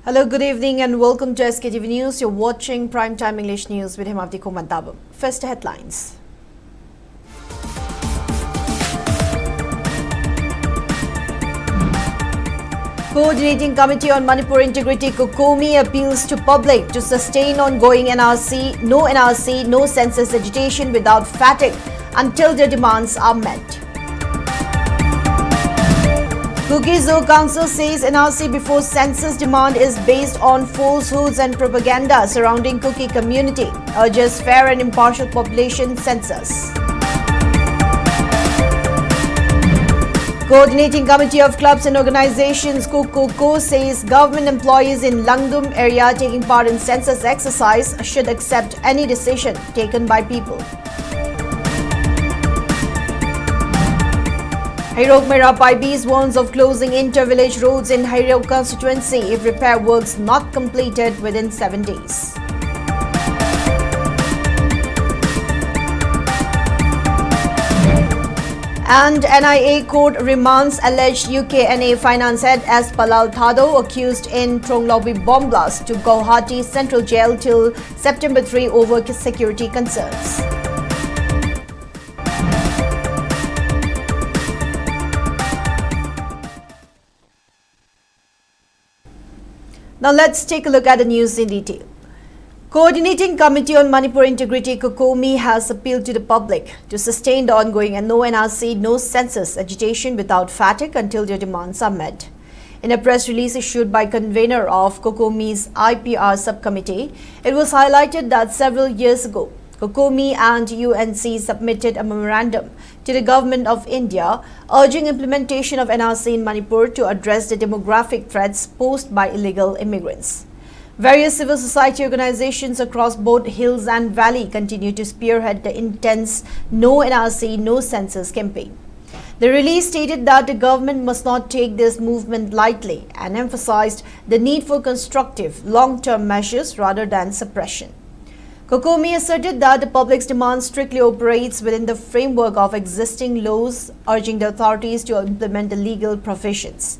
Hello, good evening and welcome to SKTV News. You're watching Primetime English News with HEMABATI. First headlines. Coordinating Committee on Manipur Integrity COCOMI appeals to public to sustain ongoing NRC, no census agitation without fatigue until their demands are met. Kuki-Zo Council says NRC before census demand is based on falsehoods and propaganda surrounding Kuki community, urges fair and impartial population census. Coordinating Committee of Clubs and Organizations COCOCO says government employees in Langdum area taking part in census exercise should accept any decision taken by people. Hairok Mera Paibis warns of closing inter-village roads in Hairok constituency if repair works not completed within 7 days. And NIA court remands alleged UKNA finance head as Palal Thado accused in Tronglaubi bomb blast to Guwahati Central Jail till September 3 over security concerns. Now let's take a look at the news in detail. Coordinating Committee on Manipur Integrity COCOMI has appealed to the public to sustain the ongoing no NRC, no census agitation without fatigue until their demands are met. In a press release issued by convener of COCOMI's IPR subcommittee, it was highlighted that several years ago, COCOMI and UNC submitted a memorandum to the Government of India urging implementation of NRC in Manipur to address the demographic threats posed by illegal immigrants. Various civil society organizations across both hills and valley continue to spearhead the intense No NRC, No Census campaign. The release stated that the government must not take this movement lightly and emphasized the need for constructive, long-term measures rather than suppression. COCOMI asserted that the public's demand strictly operates within the framework of existing laws, urging the authorities to implement the legal provisions.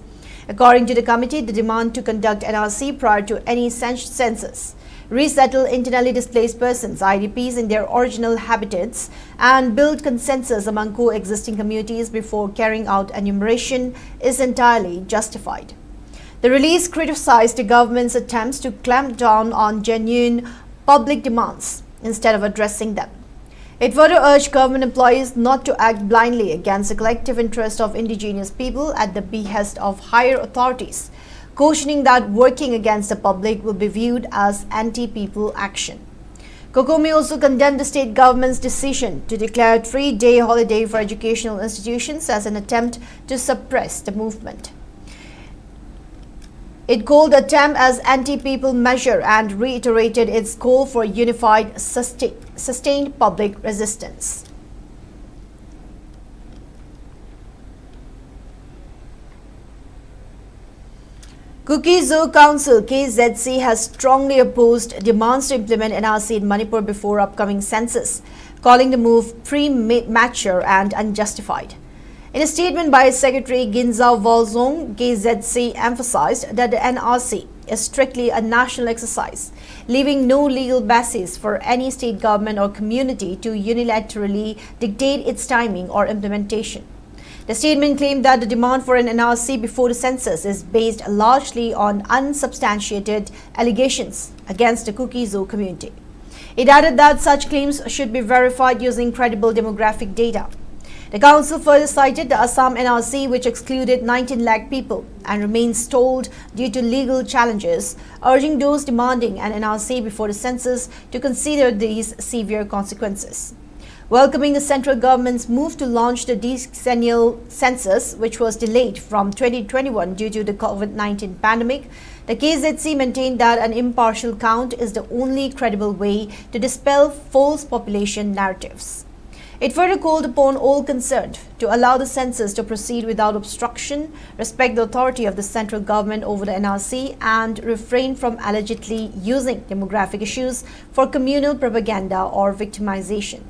According to the committee, the demand to conduct NRC prior to any census, resettle internally displaced persons, IDPs, in their original habitats, and build consensus among coexisting communities before carrying out enumeration is entirely justified. The release criticized the government's attempts to clamp down on genuine public demands instead of addressing them. It further urged government employees not to act blindly against the collective interest of indigenous people at the behest of higher authorities, cautioning that working against the public will be viewed as anti-people action. COCOMI also condemned the state government's decision to declare a 3-day holiday for educational institutions as an attempt to suppress the movement. It called the attempt as anti-people measure and reiterated its call for unified, sustained public resistance. Kuki-Zo Council (KZC) has strongly opposed demands to implement NRC in Manipur before upcoming census, calling the move premature and unjustified. In a statement by Secretary Ginzao Volzong, KZC emphasized that the NRC is strictly a national exercise, leaving no legal basis for any state government or community to unilaterally dictate its timing or implementation. The statement claimed that the demand for an NRC before the census is based largely on unsubstantiated allegations against the Kuki-Zo community. It added that such claims should be verified using credible demographic data. The council further cited the Assam NRC, which excluded 19 lakh people and remains stalled due to legal challenges, urging those demanding an NRC before the census to consider these severe consequences. Welcoming the central government's move to launch the decennial census, which was delayed from 2021 due to the COVID-19 pandemic, the KZC maintained that an impartial count is the only credible way to dispel false population narratives. It further called upon all concerned to allow the census to proceed without obstruction, respect the authority of the central government over the NRC, and refrain from allegedly using demographic issues for communal propaganda or victimization.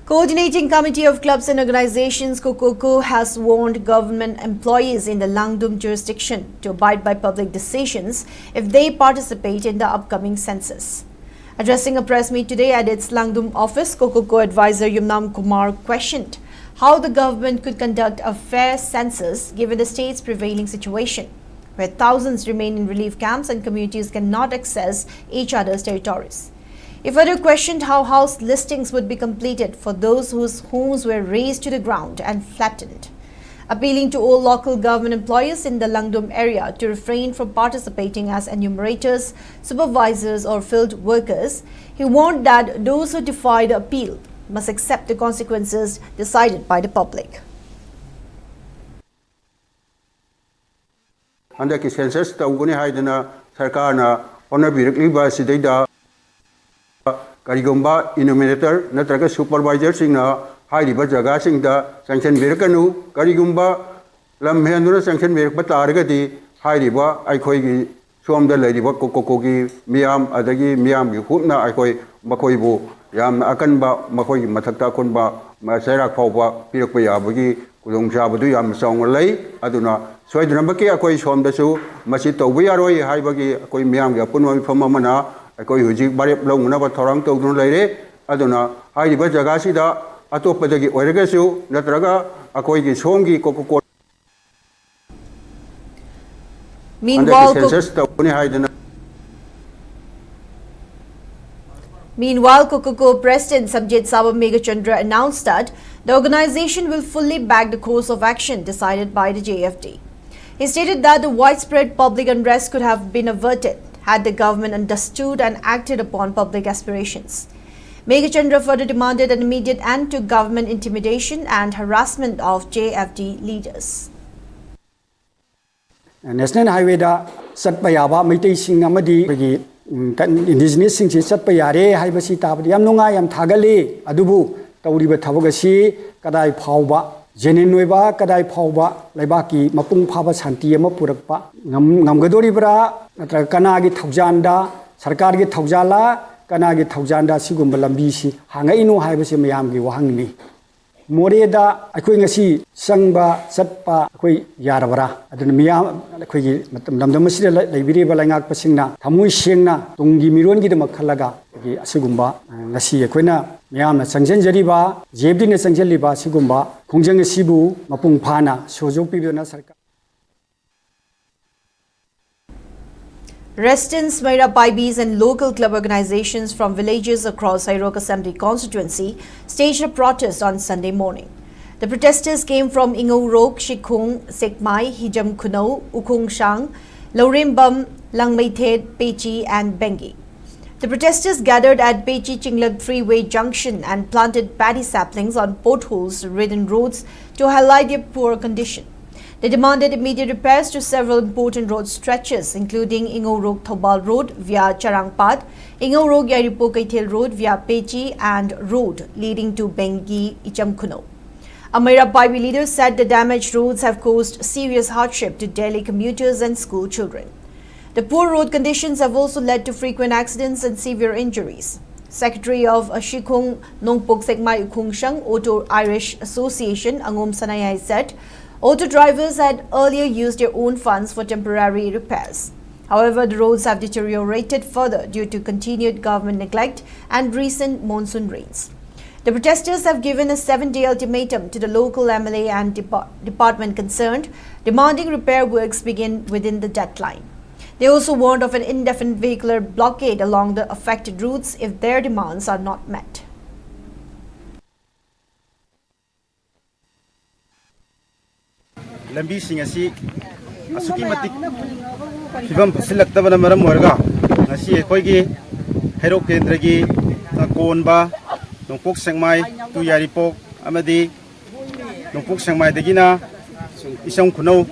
Coordinating Committee of Clubs and Organizations COCOCO has warned government employees in the Langdum jurisdiction to abide by public decisions if they participate in the upcoming census. Addressing a press meet today at its Langdum office, COCOCO advisor Yumnam Kumar questioned how the government could conduct a fair census given the state's prevailing situation, where thousands remain in relief camps and communities cannot access each other's territories. He further questioned how house listings would be completed for those whose homes were razed to the ground and flattened. Appealing to all local government employees in the Langdum area to refrain from participating as enumerators, supervisors or field workers, he warned that those who defy the appeal must accept the consequences decided by the public. Under the census, the Uguni Sarkana, Honorable Karigumba, enumerator, Natraga supervisor Singna, Heidi Bajaga Singda, Sanction Virkanu, Karigumba, Lamhendra Sanction Virpatargati, Heidi Ba, Ikoi, Swam the Lady Kokoki, Miam, Adagi, Miam, Hupna, Ikoi, Makoibu, Yam Akanba, Makoi, Mataka Kunba, Masera Popa, Pirkoya Bugi, Kudum Shabadu Yam Song Lay, Aduna, Swedramaki, Akoi Swam the Su, Masito, we are Haibagi, Akoi Miam, Yapun from Mamana. Akoi huji barep long na ba thorang to dun leire aduna hai ba jaga sida atop dagi oirga su natraga akoi gi somgi COCOCO Meanwhile, COCOCO President Samjit Sabha Megachandra announced that the organization will fully back the course of action decided by the JFD. He stated that the widespread public unrest could have been averted had the government understood and acted upon public aspirations. Megachandra further demanded an immediate end to government intimidation and harassment of JFD leaders. National Highway da Satpayaba Miti Sing Amadi indigenous Sing Satpayare Hibasi Tabdi Yamnunga Yam Tagali Adubu Tauriba Tabogasi Kadai Pauba Jeninweba Kadai Pauba Lebaki Mapung Paba Santi Mapurapa Namgadoribra Kanagi Taujanda Sarkari Taujala Kanagi Taujanda Sigum Balambisi Hangainu Hibasi Mayamgi Wahangni Moreda Akwingasi Sangba Satpa Koi Yarabara Adamia Namdamasi Libri Balangak Pasina Tamu Shena Tungi Mirongi the Makalaga Sigumba Nasi Aquina Miam Sanjan Jariba Jebdin Sanjaliba Sigumba Kunjang Sibu Mapung Pana Sojopi Sarka. Residents, Manipuri and local club organizations from villages across Hairok Assembly constituency staged a protest on Sunday morning. The protesters came from Ingorok, Shikung, Sekmai, Hijam Kuno, Ukung Shang, Laurimbam, Langmaithed, Pechi and Bengi. The protesters gathered at Pechi Chinglad Freeway Junction and planted paddy saplings on potholes-ridden roads to highlight their poor condition. They demanded immediate repairs to several important road stretches, including Ingorok Thobal Road via Charangpad, Ingorok Yaripo Kaithel Road via Pechi and road leading to Bengi Ichamkuno. Manipuri leaders said the damaged roads have caused serious hardship to daily commuters and school children. The poor road conditions have also led to frequent accidents and severe injuries. Secretary of Shikung Nongpok Sekmai Ukungshang Auto Irish Association Angom Sanayai said auto drivers had earlier used their own funds for temporary repairs. However, the roads have deteriorated further due to continued government neglect and recent monsoon rains. The protesters have given a 7-day ultimatum to the local MLA and department concerned, demanding repair works begin within the deadline. They also warned of an indefinite vehicular blockade along the affected routes if their demands are not met. Lambi Singasi Asuki Matik Shivam Silaktabana Maramorga, Nasi Koigi, Hero Kendragi, Konba, Nongpok Sangmai, Tuyaripo, Amadi, Nongpok Sangmai Degina, Isang Kuno,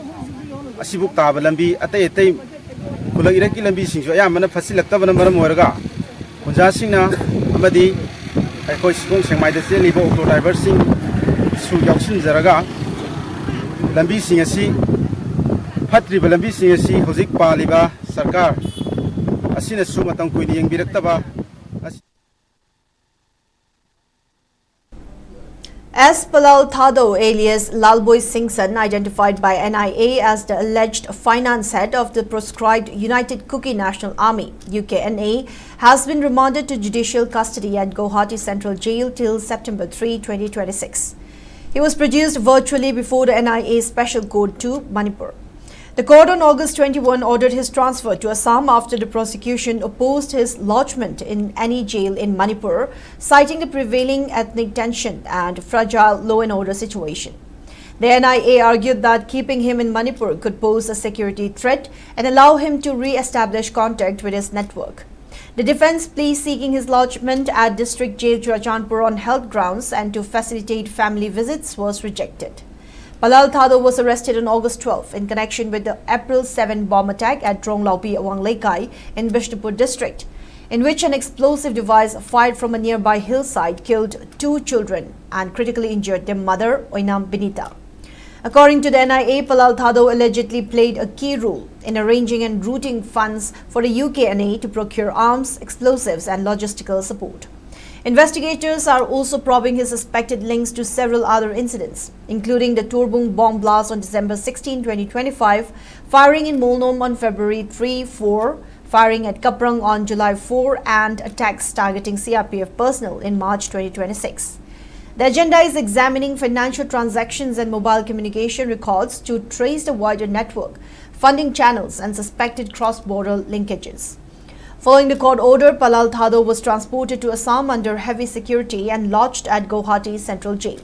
Asibuk Tabalambi, Ate, Kulaki Lambi Sing, Yamana Fasilaktabana Maramorga, Punjasina, Amadi, I call Sangmai the Selibo, Diversing, Su Yakshin Zaraga. Lambi Singasi, Patri Lambi Singasi, Hozik Paliba, Sarkar, Asina Sumatang Kuni, Birataba. S. Palal Thado, alias Lalboy Singson, identified by NIA as the alleged finance head of the proscribed United Kuki National Army (UKNA), has been remanded to judicial custody at Guwahati Central Jail till September 3, 2026. He was produced virtually before the NIA Special Court to Manipur. The court on August 21 ordered his transfer to Assam after the prosecution opposed his lodgement in any jail in Manipur, citing the prevailing ethnic tension and fragile law and order situation. The NIA argued that keeping him in Manipur could pose a security threat and allow him to re-establish contact with his network. The defense plea seeking his lodgement at District Jail Churachandpur on health grounds and to facilitate family visits was rejected. Palal Thado was arrested on August 12 in connection with the April 7 bomb attack at Dronglaupi Awanglekai in Bishnupur district, in which an explosive device fired from a nearby hillside killed 2 children and critically injured their mother, Oinam Binita. According to the NIA, Palal Thado allegedly played a key role in arranging and routing funds for the UKNA to procure arms, explosives and logistical support. Investigators are also probing his suspected links to several other incidents, including the Turbung bomb blast on December 16, 2025, firing in Molnom on February 3-4, firing at Kaprang on July 4, and attacks targeting CRPF personnel in March 2026. The agenda is examining financial transactions and mobile communication records to trace the wider network, funding channels, and suspected cross-border linkages. Following the court order, Palal Thado was transported to Assam under heavy security and lodged at Guwahati Central Jail.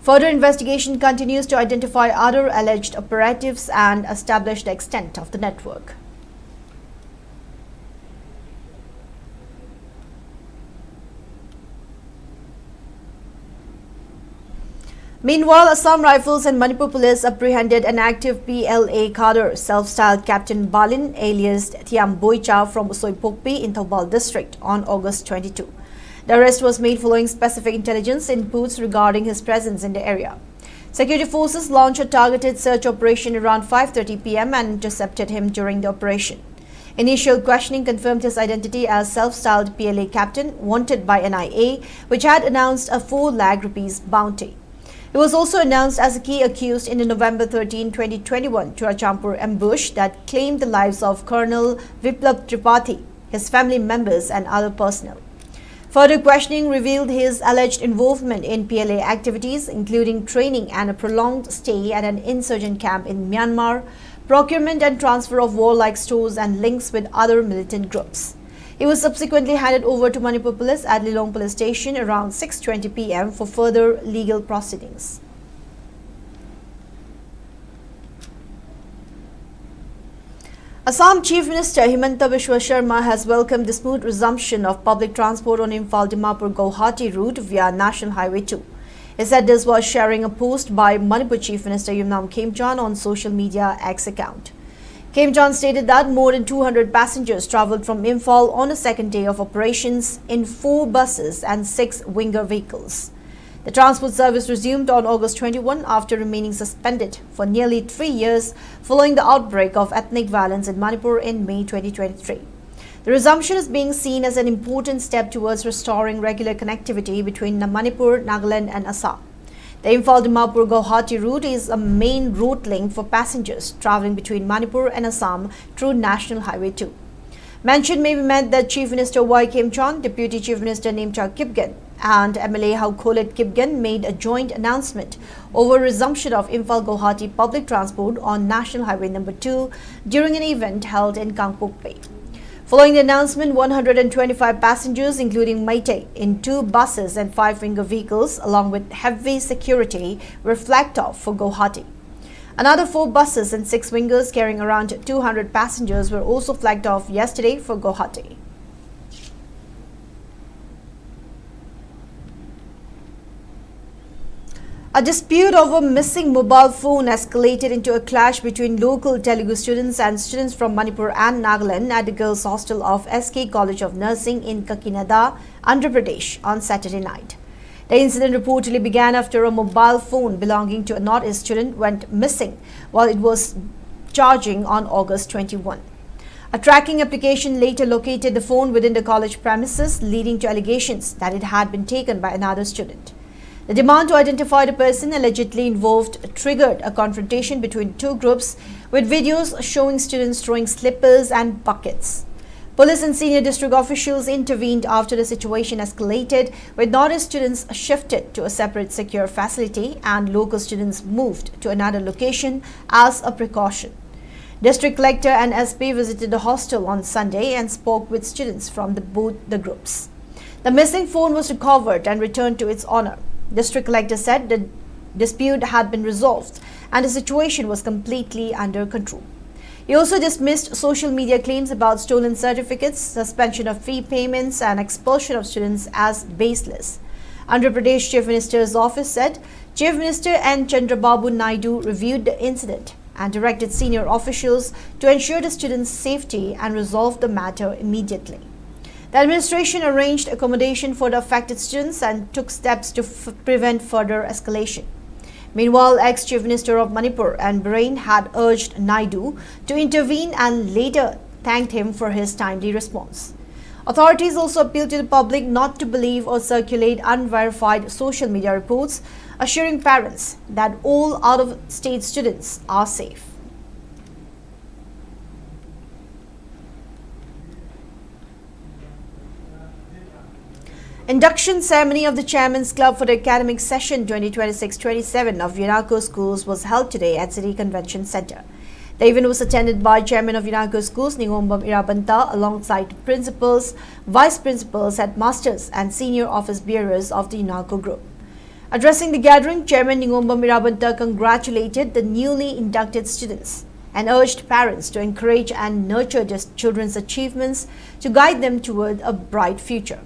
Further investigation continues to identify other alleged operatives and establish the extent of the network. Meanwhile, Assam Rifles and Manipur Police apprehended an active PLA cadre, self-styled Captain Balin alias Thiam Boicha from Usoipokpi in Thoubal district on August 22. The arrest was made following specific intelligence inputs regarding his presence in the area. Security forces launched a targeted search operation around 5:30 p.m. and intercepted him during the operation. Initial questioning confirmed his identity as self-styled PLA captain wanted by NIA, which had announced a 4 lakh rupees bounty. He was also announced as a key accused in the November 13, 2021 Churachandpur ambush that claimed the lives of Colonel Viplab Tripathi, his family members and other personnel. Further questioning revealed his alleged involvement in PLA activities, including training and a prolonged stay at an insurgent camp in Myanmar, procurement and transfer of warlike stores and links with other militant groups. He was subsequently handed over to Manipur Police at Lilong Police Station around 6:20 p.m. for further legal proceedings. Assam Chief Minister Himanta Biswa Sharma has welcomed the smooth resumption of public transport on Imphal-Dimapur-Guwahati route via National Highway 2. He said this while sharing a post by Manipur Chief Minister Yumnam Khemchand on social media X account. Khemchand stated that more than 200 passengers travelled from Imphal on the second day of operations in 4 buses and 6 winger vehicles. The transport service resumed on August 21 after remaining suspended for nearly 3 years following the outbreak of ethnic violence in Manipur in May 2023. The resumption is being seen as an important step towards restoring regular connectivity between Manipur, Nagaland and Assam. The Imphal-Dimapur-Guwahati route is a main route link for passengers travelling between Manipur and Assam through National Highway 2. Mention may be made that Chief Minister Y. Khemchand, Deputy Chief Minister Nemcha Kipgen and MLA Haukolet Kipgen made a joint announcement over resumption of Imphal-Guwahati public transport on National Highway No. 2 during an event held in Kangpokpe. Following the announcement, 125 passengers, including Meitei, in 2 buses and 5 winger vehicles, along with heavy security, were flagged off for Guwahati. Another 4 buses and 6 wingers carrying around 200 passengers were also flagged off yesterday for Guwahati. A dispute over missing mobile phone escalated into a clash between local Telugu students and students from Manipur and Nagaland at the girls' hostel of SK College of Nursing in Kakinada, Andhra Pradesh on Saturday night. The incident reportedly began after a mobile phone belonging to a Northeast student went missing while it was charging on August 21. A tracking application later located the phone within the college premises, leading to allegations that it had been taken by another student. The demand to identify the person allegedly involved triggered a confrontation between two groups, with videos showing students throwing slippers and buckets. Police and senior district officials intervened after the situation escalated, with Northern students shifted to a separate secure facility and local students moved to another location as a precaution. District Collector and SP visited the hostel on Sunday and spoke with students from both the groups. The missing phone was recovered and returned to its owner. District Collector said the dispute had been resolved and the situation was completely under control. He also dismissed social media claims about stolen certificates, suspension of fee payments and expulsion of students as baseless. Andhra Pradesh Chief Minister's office said Chief Minister N. Chandrababu Naidu reviewed the incident and directed senior officials to ensure the students' safety and resolve the matter immediately. The administration arranged accommodation for the affected students and took steps to prevent further escalation. Meanwhile, ex-Chief Minister of Manipur and Bahrain had urged Naidu to intervene and later thanked him for his timely response. Authorities also appealed to the public not to believe or circulate unverified social media reports, assuring parents that all out-of-state students are safe. Induction ceremony of the Chairman's Club for the academic session 2026-27 of UNACO schools was held today at City Convention Center. The event was attended by Chairman of UNACO schools Ningombam Irabanta alongside principals, vice principals, headmasters and senior office bearers of the UNACO group. Addressing the gathering, Chairman Ningombam Irabanta congratulated the newly inducted students and urged parents to encourage and nurture their children's achievements to guide them toward a bright future.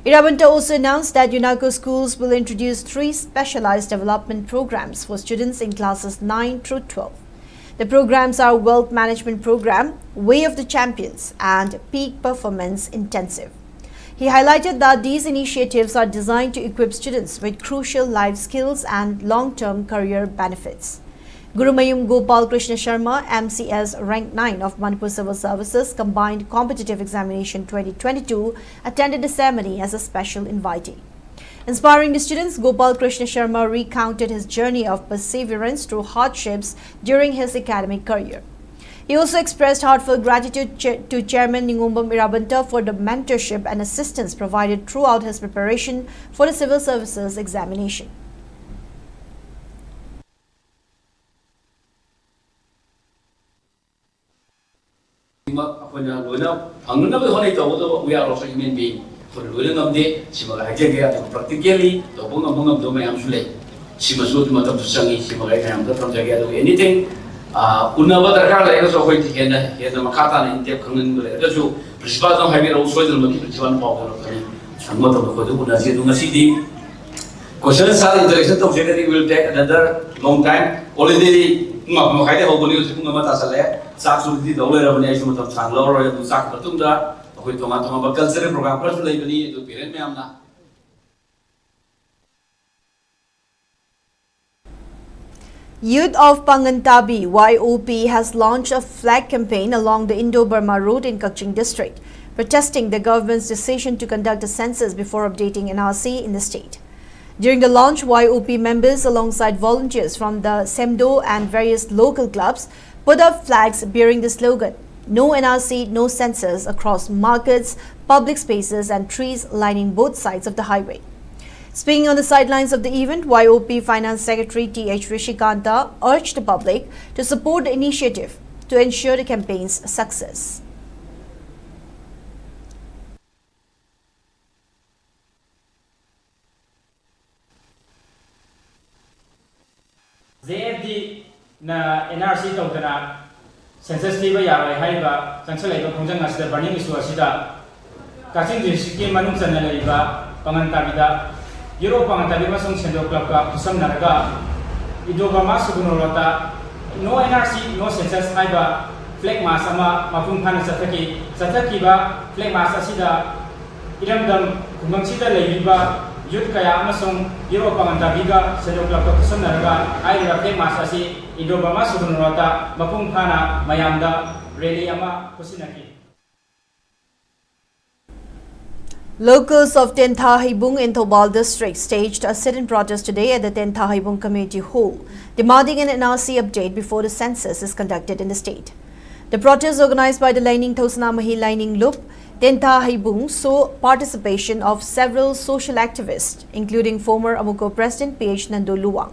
Irabanta also announced that UNACO schools will introduce 3 specialized development programs for students in classes 9 through 12. The programs are Wealth Management Program, Way of the Champions, and Peak Performance Intensive. He highlighted that these initiatives are designed to equip students with crucial life skills and long-term career benefits. Gurumayum Gopal Krishna Sharma, MCS Rank 9 of Manipur Civil Services Combined Competitive Examination 2022, attended the ceremony as a special invitee. Inspiring the students, Gopal Krishna Sharma recounted his journey of perseverance through hardships during his academic career. He also expressed heartfelt gratitude to Chairman Ningombam Irabanta for the mentorship and assistance provided throughout his preparation for the Civil Services examination. We are also human beings. For the of the Simaka practically, the Bungam of Domain Amsule, Simasut Matam Sangi, Simaka, from together anything. Unava layers of it here, the Makata in the Kangan, Prisbatam having also the Makipan power of some of the Koduna City. Questions are in the direction of generating will take another long time. Already, Mahaya Hobonius Matasale, Saxu, the older of nation of Sanglora, to Sak Patunda, with Tomato cultural program, personally to Piran Mamna. Youth of Pangantabi YOP has launched a flag campaign along the Indo-Burma Road in Kaching district, protesting the government's decision to conduct a census before updating NRC in the state. During the launch, YOP members alongside volunteers from the SEMDO and various local clubs put up flags bearing the slogan, "No NRC, no census" across markets, public spaces and trees lining both sides of the highway. Speaking on the sidelines of the event, YOP Finance Secretary T.H. Rishikanta urged the public to support the initiative to ensure the campaign's success. ZFD na NRC tawdana census liba yarai haiba changsal laiba khongjang asida burning issue asida Kaching district manung channa laiba Pangantabida Euro Pangantabi masung sendo club ka kusam naraga Indo-Burma sugunolata no NRC no census haiba flag mas ama mapung phana sathaki ba flag mas asida iramdam khungang sida laiba youth kaya amasung Euro Pangantabiga sendo club ka kusam naraga ai flag mas asi Indo-Burma sugunolata mapung phana mayamda rally ama kusinaki. Locals of Tentha Haibung in Thobal district staged a sit-in protest today at the Tentha Haibung Community Hall, demanding an NRC update before the census is conducted in the state. The protest organized by the Lining Tosnamahi Lining Loop, Tentha Haibung saw participation of several social activists, including former Amuko President P.H. Nando Luwang.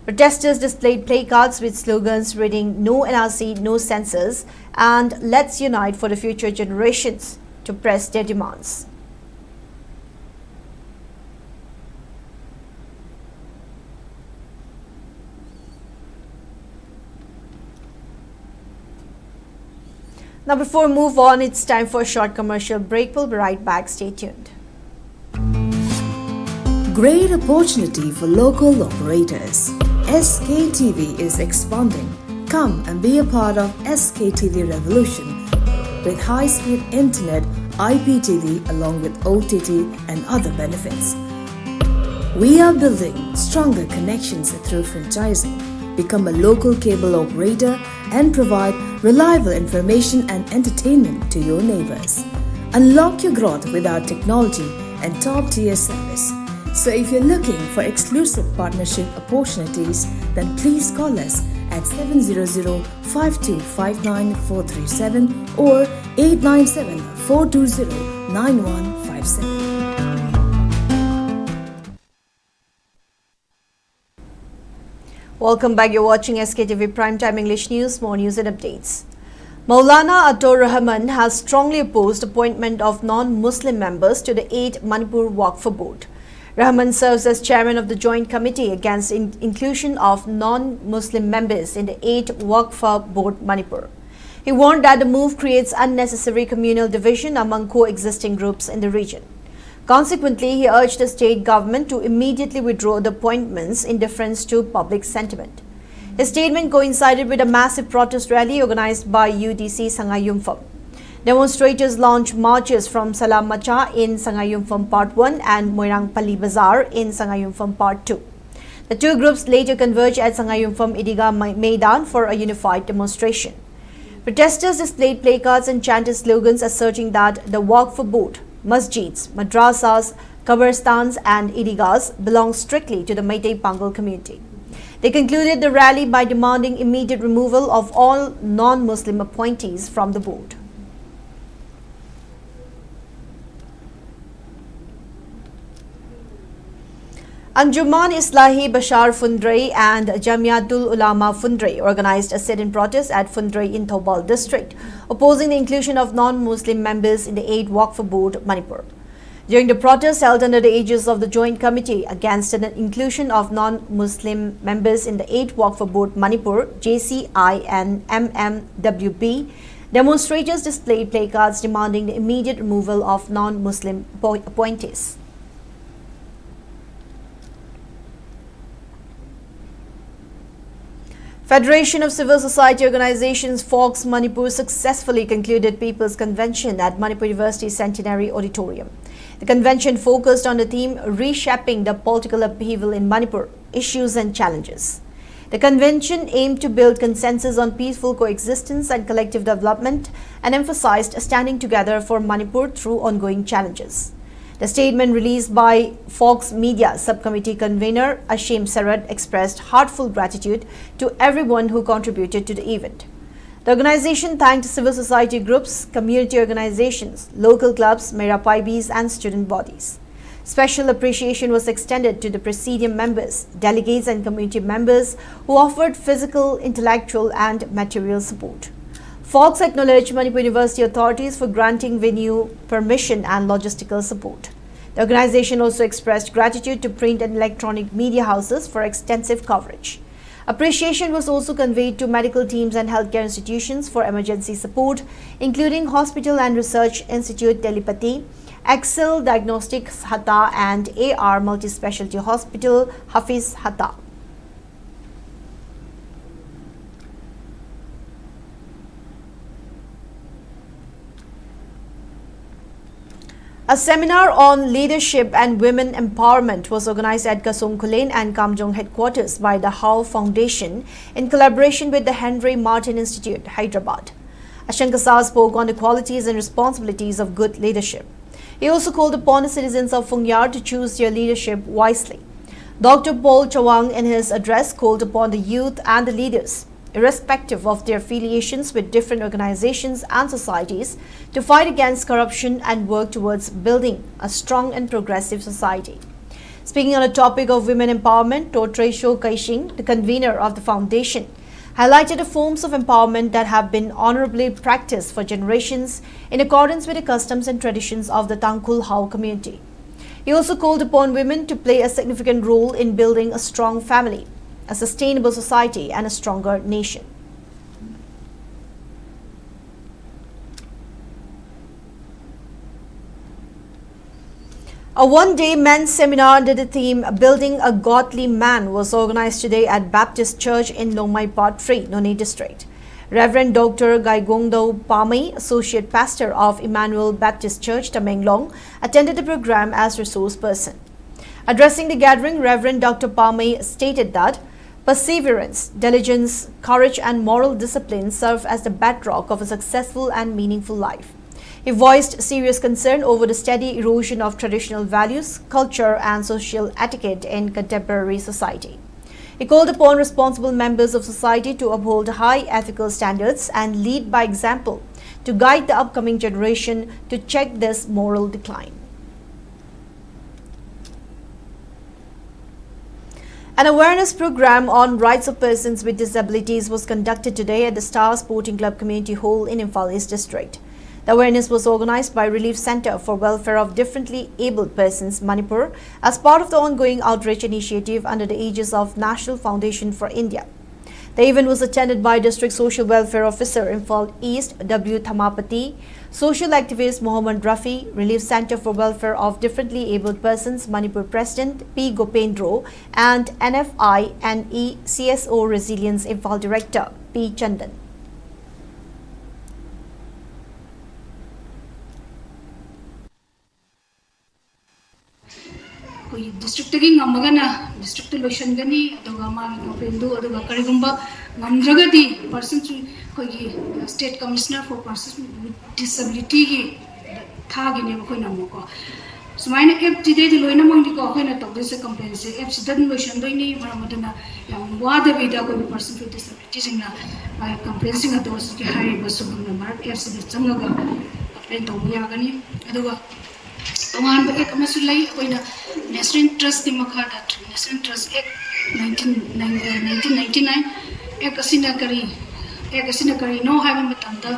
Protesters displayed placards with slogans reading "No NRC, no census" and "Let's unite for the future generations" to press their demands. Now, before we move on, it's time for a short commercial break. We'll be right back. Stay tuned. Great opportunity for local operators. SKTV is expanding. Come and be a part of SKTV revolution with high-speed internet, IPTV along with OTT and other benefits. We are building stronger connections through franchising. Become a local cable operator and provide reliable information and entertainment to your neighbors. Unlock your growth with our technology and top-tier service. So if you're looking for exclusive partnership opportunities, then please call us at 700-5259-437 or 897-420-9157. Welcome back. You're watching SKTV Primetime English News. More news and updates. Maulana Atur Rahman has strongly opposed appointment of non-Muslim members to the 8th Manipur Waqf Board. Rahman serves as chairman of the Joint Committee against inclusion of non-Muslim members in the 8th Waqf Board Manipur. He warned that the move creates unnecessary communal division among coexisting groups in the region. Consequently, he urged the state government to immediately withdraw the appointments in deference to public sentiment. His statement coincided with a massive protest rally organized by UDC Sangayumpham. Demonstrators launched marches from Salam Macha in Sangayumpham Part 1 and Moirang Pali Bazar in Sangayumpham Part 2. The two groups later converged at Sangayumpham Idiga Maidan for a unified demonstration. Protesters displayed placards and chanted slogans asserting that the Waqf Board, masjids, madrasas, kabarstans and idigas belong strictly to the Meitei Pangal community. They concluded the rally by demanding immediate removal of all non-Muslim appointees from the board. Anjuman Islahi Bashar Fundrey and Jamiatul Ulama Fundrey organized a sit-in protest at Fundrey in Thobal district, opposing the inclusion of non-Muslim members in the 8th Waqf Board Manipur. During the protest held under the aegis of the Joint Committee against the inclusion of non-Muslim members in the 8th Waqf Board Manipur, JCI and MMWB, demonstrators displayed placards demanding the immediate removal of non-Muslim appointees. Federation of Civil Society Organizations FOCS Manipur successfully concluded People's Convention at Manipur University Centenary Auditorium. The convention focused on the theme Reshaping the Political Upheaval in Manipur, Issues and Challenges. The convention aimed to build consensus on peaceful coexistence and collective development and emphasized standing together for Manipur through ongoing challenges. The statement released by FOCS Media Subcommittee Convener Ashim Sarad expressed heartfelt gratitude to everyone who contributed to the event. The organization thanked civil society groups, community organizations, local clubs, Mera Paibis and student bodies. Special appreciation was extended to the presidium members, delegates and community members who offered physical, intellectual and material support. FOCS acknowledged Manipur University authorities for granting venue permission and logistical support. The organization also expressed gratitude to print and electronic media houses for extensive coverage. Appreciation was also conveyed to medical teams and healthcare institutions for emergency support, including Hospital and Research Institute Telepathy, Excel Diagnostics Hatta and AR Multi-Specialty Hospital Hafiz Hatta. A seminar on leadership and women empowerment was organized at Kasong Kulen and Kamjong headquarters by the How Foundation in collaboration with the Henry Martin Institute, Hyderabad. Ashankasa spoke on the qualities and responsibilities of good leadership. He also called upon the citizens of Phungyar to choose their leadership wisely. Dr. Paul Chawang in his address called upon the youth and the leaders, irrespective of their affiliations with different organizations and societies, to fight against corruption and work towards building a strong and progressive society. Speaking on the topic of women empowerment, Totresho Kaishing, the convener of the foundation, highlighted the forms of empowerment that have been honorably practiced for generations in accordance with the customs and traditions of the Tangkhul Hau community. He also called upon women to play a significant role in building a strong family, a sustainable society, and a stronger nation. A one-day men's seminar under the theme Building a Godly Man was organized today at Baptist Church in Longmai Part 3, Noni District. Reverend Dr. Gaigongdo Pamay, Associate Pastor of Emmanuel Baptist Church, Tamenglong, attended the program as resource person. Addressing the gathering, Reverend Dr. Pamay stated that perseverance, diligence, courage, and moral discipline serve as the bedrock of a successful and meaningful life. He voiced serious concern over the steady erosion of traditional values, culture, and social etiquette in contemporary society. He called upon responsible members of society to uphold high ethical standards and lead by example to guide the upcoming generation to check this moral decline. An awareness program on rights of persons with disabilities was conducted today at the Star Sporting Club Community Hall in Imphal East District. The awareness was organized by Relief Center for Welfare of Differently Abled Persons, Manipur, as part of the ongoing outreach initiative under the aegis of National Foundation for India. The event was attended by District Social Welfare Officer, Imphal East, W. Thamapati, Social Activist Mohammed Rafi, Relief Center for Welfare of Differently Abled Persons, Manipur President P. Gopendro, and NFI-NE CSO Resilience Imphal Director P. Chandan. district taking amagana district lotion gani aduga ma gopendo aduga karigumba ngamdragadi person to state commissioner for persons with disability gi thagi ne ko namko sumaina app today the loina mang ko ko na to this campaign se app sidan lotion doini maradana yam wada vida ko person with disability singna campaign singa to ki hari basu na mar app se changaga campaign to ya gani aduga Oman ba ek masulai koina National Trust di makada National Trust Act 1999 ek asina kari no haba matamda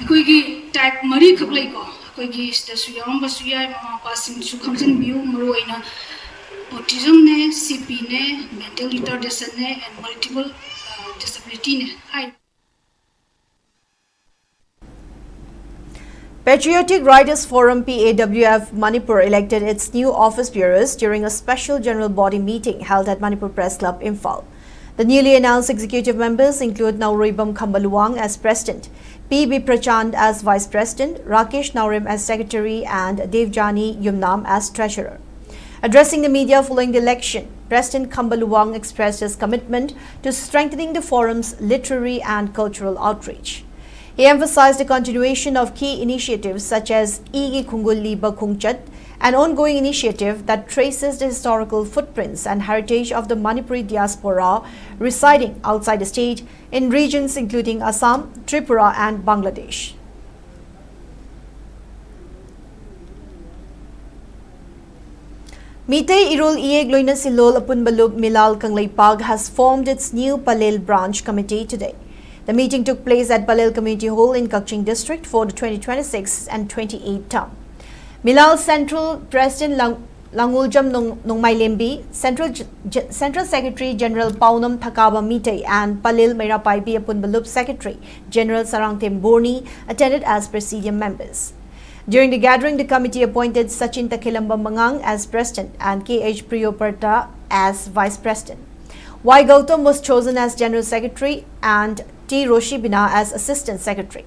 koi gi type mari khaklai ko koi gi stasu yam ba suya mama passing su khamjin view maro ina autism ne CP ne mental retardation ne and multiple disability ne Patriotic Writers Forum PAWF Manipur elected its new office bearers during a special general body meeting held at Manipur Press Club, Imphal. The newly announced executive members include Nauribam Khambaluwang as President, P.B. Prachand as Vice President, Rakesh Naurim as Secretary, and Devjani Yumnam as Treasurer. Addressing the media following the election, President Khambaluwang expressed his commitment to strengthening the forum's literary and cultural outreach. He emphasized the continuation of key initiatives such as Igi Khungul Liba Khungchat, an ongoing initiative that traces the historical footprints and heritage of the Manipuri diaspora residing outside the state in regions including Assam, Tripura, and Bangladesh. Mitay Irul Ieg Loina Silol Apunbalub Milal Kanglaypag has formed its new Palel branch committee today. The meeting took place at Palel Community Hall in Kakching District for the 2026 and 28 term. Milal Central President Languljam Nongmai Lembi, Central Secretary General Paunam Thakaba Mitay, and Palel Meirapai Apunbalub Secretary General Sarangtem Borni attended as presidium members. During the gathering, the committee appointed Sachin Takilamba Mangang as President and K.H. Priyoparta as Vice President. Y. Gautam was chosen as General Secretary and T. Roshi Bina as Assistant Secretary.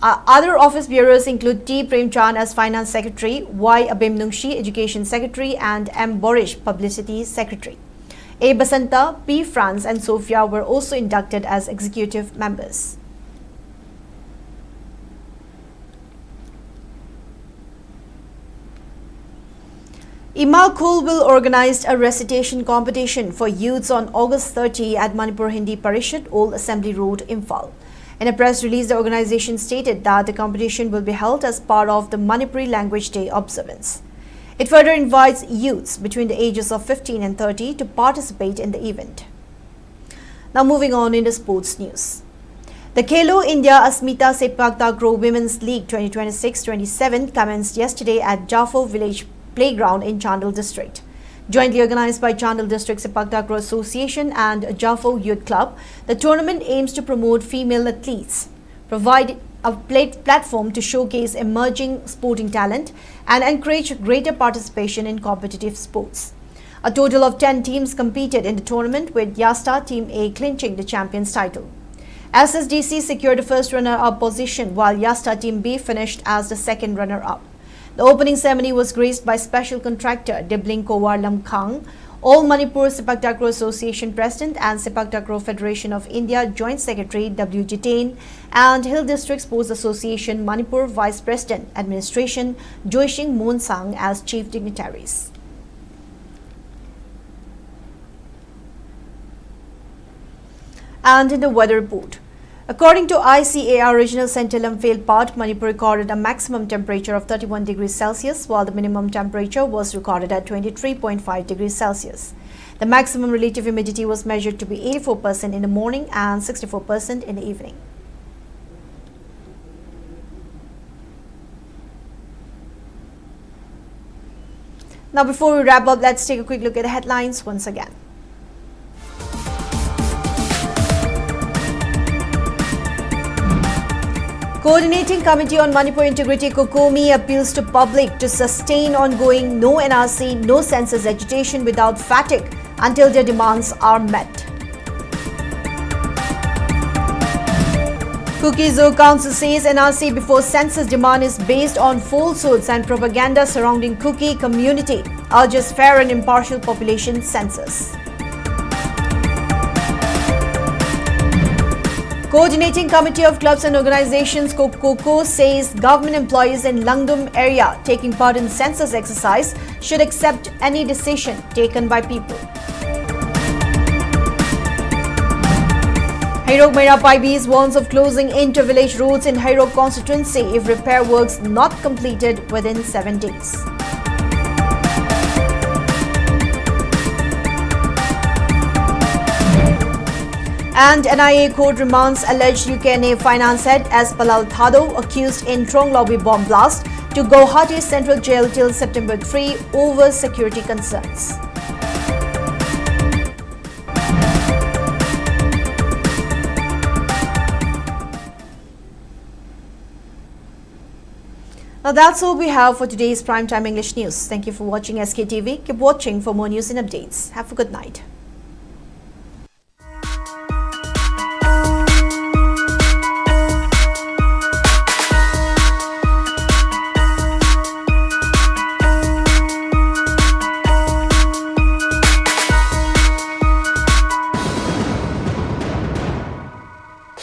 Other office bearers include T. Premchand as Finance Secretary, Y. Abim Nungshi, Education Secretary, and M. Borish, Publicity Secretary. A. Basanta, P. Franz, and Sophia were also inducted as executive members. Imphal will organize a recitation competition for youths on August 30 at Manipur Hindi Parishad, Old Assembly Road, Imphal. In a press release, the organization stated that the competition will be held as part of the Manipuri Language Day observance. It further invites youths between the ages of 15 and 30 to participate in the event. Now moving on in the sports news. The Khelo India Asmita Sepak Takraw Women's League 2026-27 commenced yesterday at Jafo Village Playground in Chandel District. Jointly organized by Chandel District Sepak Takraw Association and Jafo Youth Club, the tournament aims to promote female athletes, provide a platform to showcase emerging sporting talent, and encourage greater participation in competitive sports. A total of 10 teams competed in the tournament, with Yasta Team A clinching the champions title. SSDC secured the first runner-up position, while Yasta Team B finished as the second runner-up. The opening ceremony was graced by special contractor Dibling Kowar Lamkhang, All Manipur Sepak Takraw Association President and Sepak Takraw Federation of India Joint Secretary W. Jitain, and Hill District Sports Association Manipur Vice President Administration Joishing Moonsang as chief dignitaries. And in the weather report, according to ICAR Regional Center Imphal part, Manipur recorded a maximum temperature of 31 degrees Celsius, while the minimum temperature was recorded at 23.5 degrees Celsius. The maximum relative humidity was measured to be 84% in the morning and 64% in the evening. Now, before we wrap up, let's take a quick look at the headlines once again. Coordinating Committee on Manipur Integrity COCOMI appeals to public to sustain ongoing no NRC, no census agitation without fatigue until their demands are met. Kuki-Zo Council says NRC before census demand is based on falsehoods and propaganda surrounding Kuki community, urges fair and impartial population census. Coordinating Committee of Clubs and Organizations COCOCO says government employees in Langdum area taking part in census exercise should accept any decision taken by people. Hairok Mairapaibi's warns of closing inter-village roads in Hairok constituency if repair works not completed within 7 days. And NIA court remands alleged UKNA finance head as Palal Thado, accused in Trong Lobby bomb blast, to Guwahati Central Jail till September 3 over security concerns. Now that's all we have for today's Primetime English News. Thank you for watching SKTV. Keep watching for more news and updates. Have a good night.